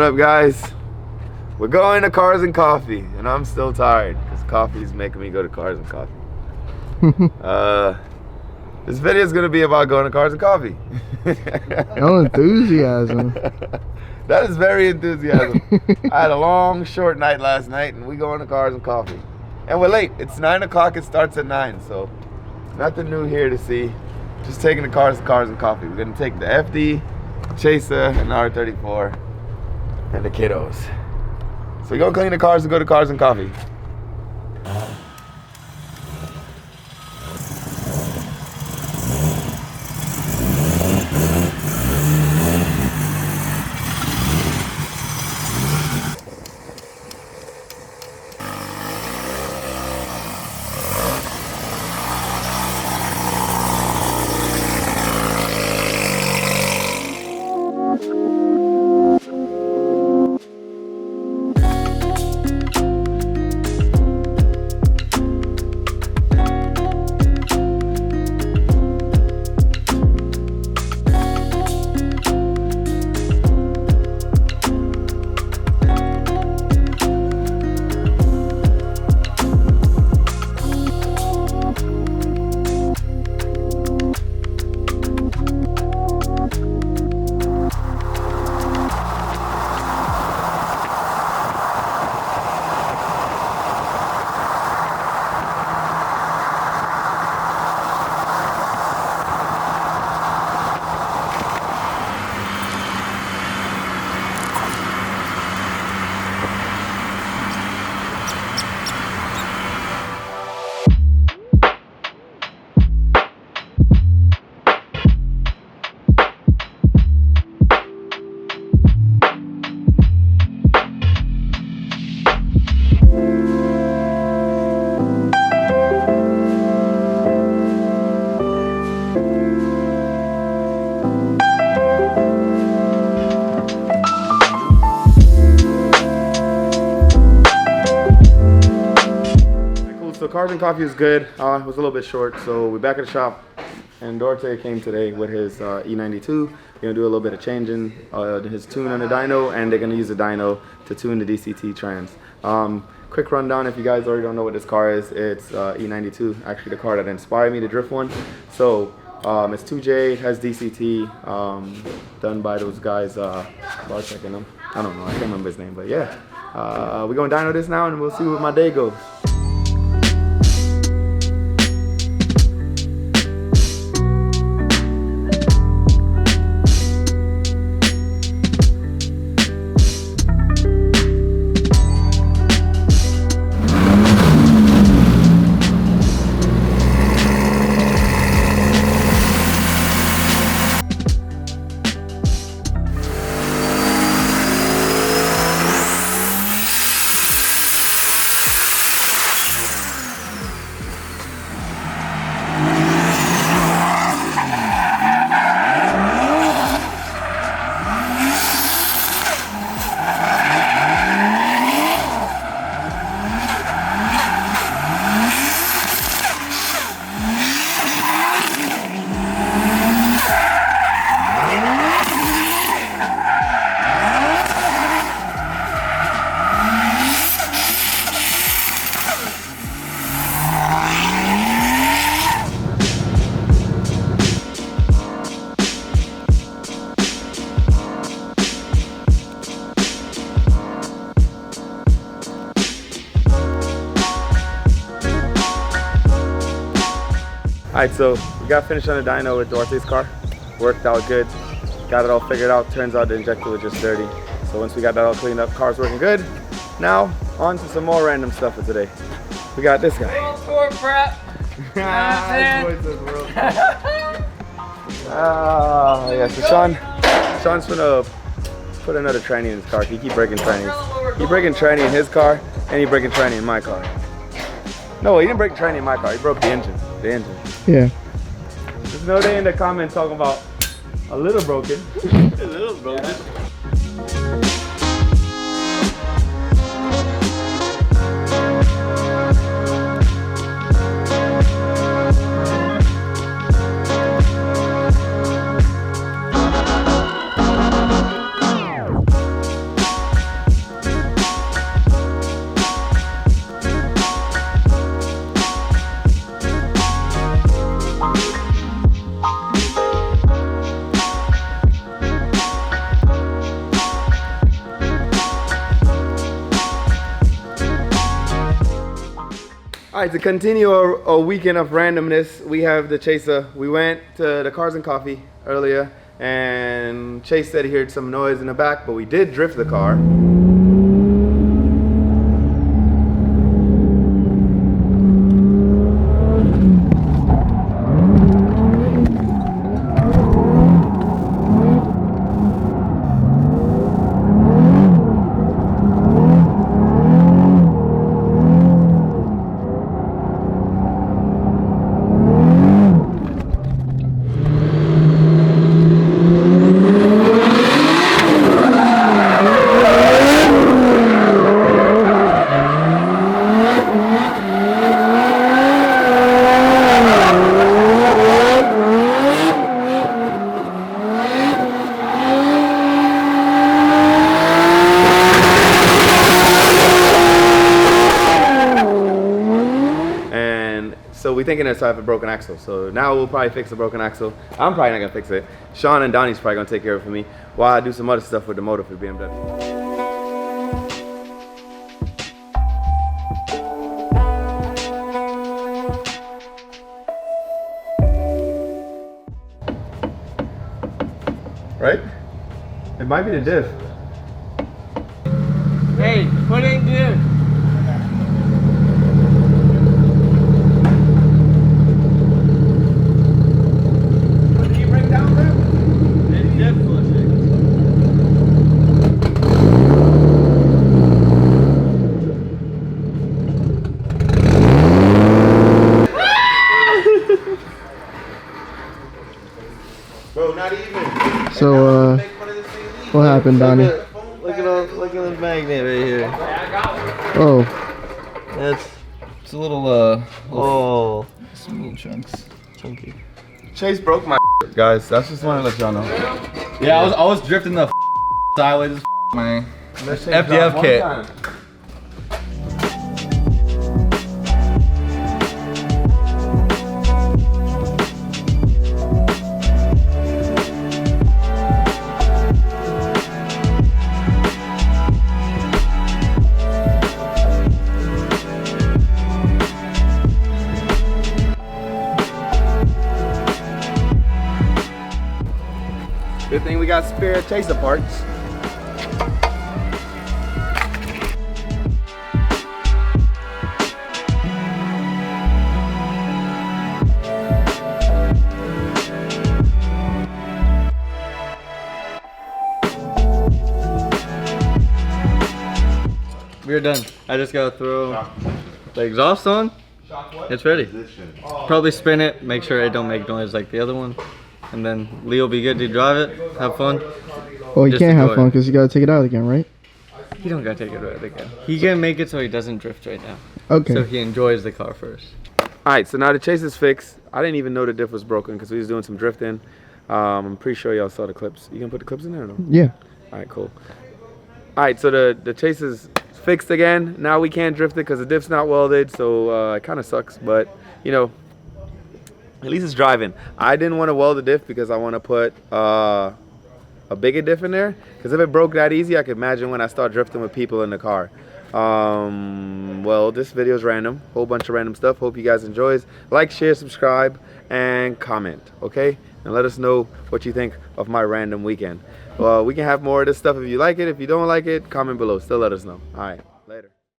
What up, guys? We're going to Cars and Coffee, and I'm still tired because coffee's making me go to Cars and Coffee. This video is going to be about going to Cars and Coffee. No enthusiasm. That is very enthusiasm. I had a long, short night last night, and we going to Cars and Coffee. And we're late. It's 9 o'clock. It starts at 9, so nothing new here to see. Just taking the Cars and Coffee. We're going to take the FD, Chaser, and R34, and the kiddos. So we're going to clean the cars and go to Cars and Coffee. So Cars and Coffee is good. It was a little bit short, so we're back at the shop. And Dorte came today with his E92. We're gonna do a little bit of changing his tune on the dyno, and they're gonna use the dyno to tune the DCT trans. Quick rundown if you guys already don't know what this car is. It's E92, actually the car that inspired me to drift one. So it's 2J, it has DCT, done by those guys, bar checking them. I don't know, I can't remember his name, but yeah. We're gonna dyno this now and we'll see what my day goes. Alright, so we got finished on the dyno with Dorothy's car. Worked out good. Got it all figured out. Turns out the injector was just dirty. So once we got that all cleaned up, car's working good. Now, on to some more random stuff for today. We got this guy. World Tour prep. Yeah, so Sean's gonna put another tranny in his car. He keep breaking trannies. He breaking tranny in his car, and he breaking tranny in my car. No, he didn't break tranny in my car. He broke the engine. Yeah. There's no day in the comments talking about a little broken. A little broken. right, to continue a weekend of randomness, we have the Chaser. We went to the Cars and Coffee earlier, and Chase said he heard some noise in the back, but we did drift the car. So we're thinking it's have a broken axle. So now we'll probably fix the broken axle. I'm probably not gonna fix it. Sean and Donnie's probably gonna take care of it for me while I do some other stuff with the motor for BMW. Right? It might be the diff. Hey, put in diff. Bro, not even. So, what happened, Donnie? Look at this magnet right here. Oh, It's a little some little chunks, chunky. Chase broke my guys. That's just want to let y'all know. Yeah, I was drifting the sideways, man. FDF Kit. Good thing we got spare Chaser parts. We're done. I just gotta throw the exhaust on. It's ready. Probably spin it, make sure it don't make noise like the other one. And then Lee will be good to drive it, have fun. well, you Just can't have enjoy fun it. because you gotta take it out again, right? He don't gotta take it right again. He can make it so he doesn't drift right now. Okay. So he enjoys the car first. Alright, so now the Chase is fixed. I didn't even know the diff was broken because we was doing some drifting. I'm pretty sure y'all saw the clips. You can put the clips in there or no? Yeah. Alright, cool. Alright, so the Chase is fixed again. Now we can't drift it because the diff's not welded, so it kind of sucks, but you know, at least it's driving. I didn't want to weld the diff because I want to put a bigger diff in there. Because if it broke that easy, I could imagine when I start drifting with people in the car. Well, this video is random. Whole bunch of random stuff. Hope you guys enjoys. Like, share, subscribe, and comment. Okay? And let us know what you think of my random weekend. Well, we can have more of this stuff if you like it. If you don't like it, comment below. Still let us know. All right.